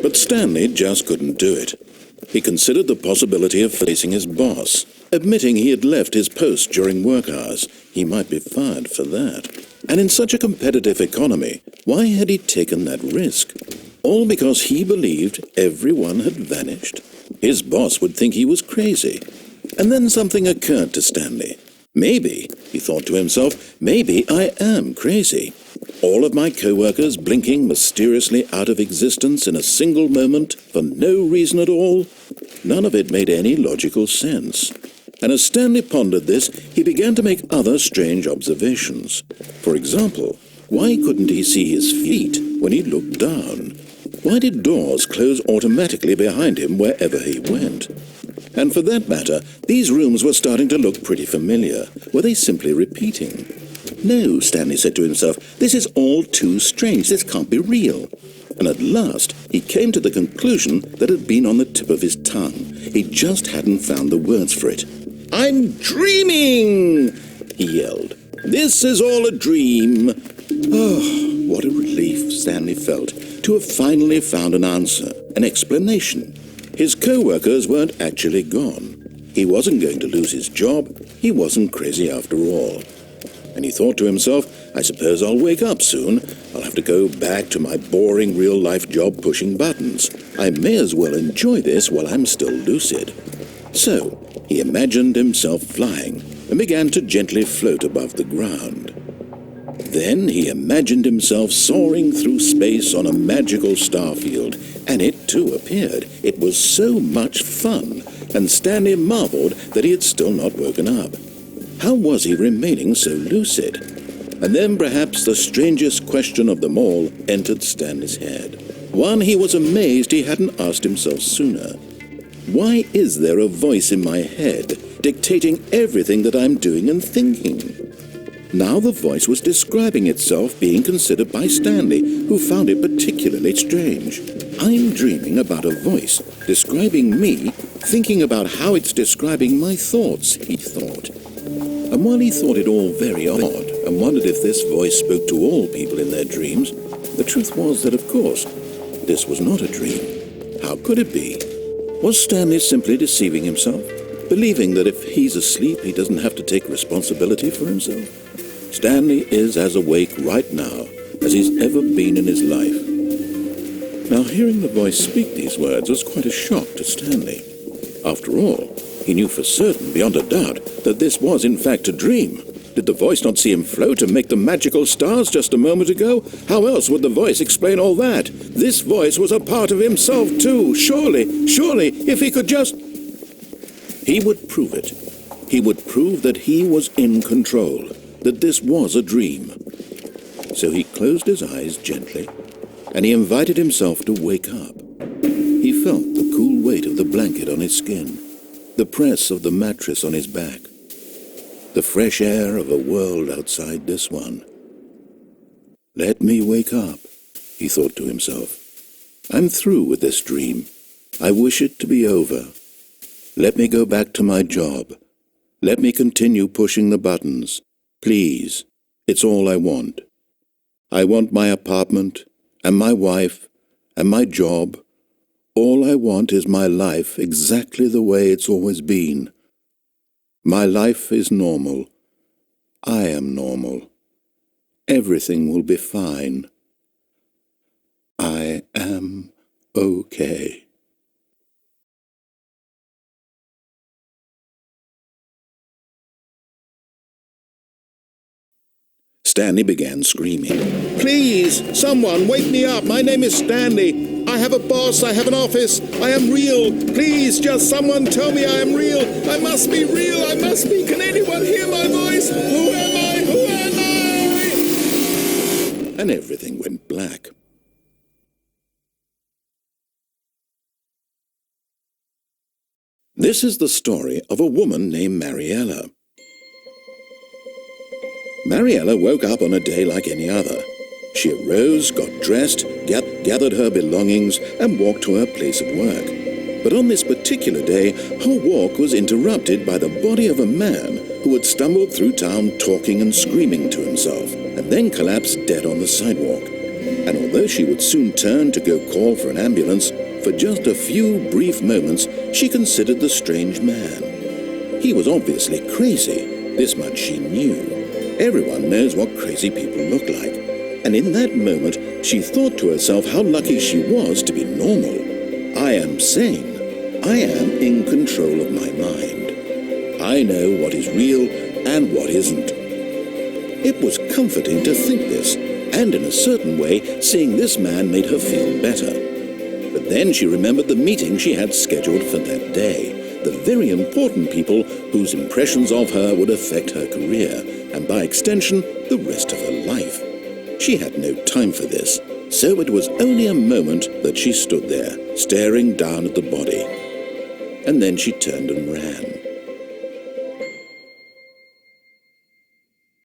But Stanley just couldn't do it. He considered the possibility of facing his boss, admitting he had left his post during work hours. He might be fired for that. And in such a competitive economy, why had he taken that risk? All because he believed everyone had vanished? His boss would think he was crazy. And then something occurred to Stanley. Maybe, he thought to himself, maybe I am crazy. All of my co-workers blinking mysteriously out of existence in a single moment for no reason at all. None of it made any logical sense. And as Stanley pondered this, he began to make other strange observations. For example, why couldn't he see his feet when he looked down? Why did doors close automatically behind him wherever he went? And for that matter, these rooms were starting to look pretty familiar. Were they simply repeating? No, Stanley said to himself, this is all too strange. This can't be real. And at last, he came to the conclusion that had been on the tip of his tongue. He just hadn't found the words for it. I'm dreaming, he yelled. This is all a dream. Oh, what a relief Stanley felt to have finally found an answer, an explanation. His co-workers weren't actually gone. He wasn't going to lose his job. He wasn't crazy after all. And he thought to himself, I suppose I'll wake up soon. I'll have to go back to my boring real-life job pushing buttons. I may as well enjoy this while I'm still lucid. So, he imagined himself flying and began to gently float above the ground. Then he imagined himself soaring through space on a magical starfield, and it too appeared. It was so much fun, and Stanley marveled that he had still not woken up. How was he remaining so lucid? And then perhaps the strangest question of them all entered Stanley's head. One he was amazed he hadn't asked himself sooner. Why is there a voice in my head dictating everything that I'm doing and thinking? Now the voice was describing itself being considered by Stanley, who found it particularly strange. I'm dreaming about a voice describing me, thinking about how it's describing my thoughts, he thought. And while he thought it all very odd and wondered if this voice spoke to all people in their dreams, the truth was that, of course, this was not a dream. How could it be? Was Stanley simply deceiving himself, believing that if he's asleep he doesn't have to take responsibility for himself? Stanley is as awake right now as he's ever been in his life. Now, hearing the voice speak these words was quite a shock to Stanley. After all, he knew for certain, beyond a doubt, that this was in fact a dream. Did the voice not see him float and make the magical stars just a moment ago? How else would the voice explain all that? This voice was a part of himself too. Surely, if he could just... He would prove it. He would prove that he was in control, that this was a dream. So he closed his eyes gently, and he invited himself to wake up. He felt the cool weight of the blanket on his skin, the press of the mattress on his back, the fresh air of a world outside this one. Let me wake up, he thought to himself. I'm through with this dream. I wish it to be over. Let me go back to my job. Let me continue pushing the buttons. Please, it's all I want. I want my apartment, and my wife, and my job. All I want is my life exactly the way it's always been. My life is normal. I am normal. Everything will be fine. I am okay. Stanley began screaming. Please, someone, wake me up. My name is Stanley. I have a boss. I have an office. I am real. Please, just someone tell me I am real. I must be real. I must be. Can anyone hear my voice? Who am I? Who am I? And everything went black. This is the story of a woman named Mariella. Mariella woke up on a day like any other. She arose, got dressed, gathered her belongings, and walked to her place of work. But on this particular day, her walk was interrupted by the body of a man who had stumbled through town talking and screaming to himself, and then collapsed dead on the sidewalk. And although she would soon turn to go call for an ambulance, for just a few brief moments she considered the strange man. He was obviously crazy, this much she knew. Everyone knows what crazy people look like. And in that moment, she thought to herself how lucky she was to be normal. I am sane. I am in control of my mind. I know what is real and what isn't. It was comforting to think this, and in a certain way, seeing this man made her feel better. But then she remembered the meeting she had scheduled for that day, the very important people whose impressions of her would affect her career, and by extension, the rest of her life. She had no time for this, so it was only a moment that she stood there, staring down at the body. And then she turned and ran.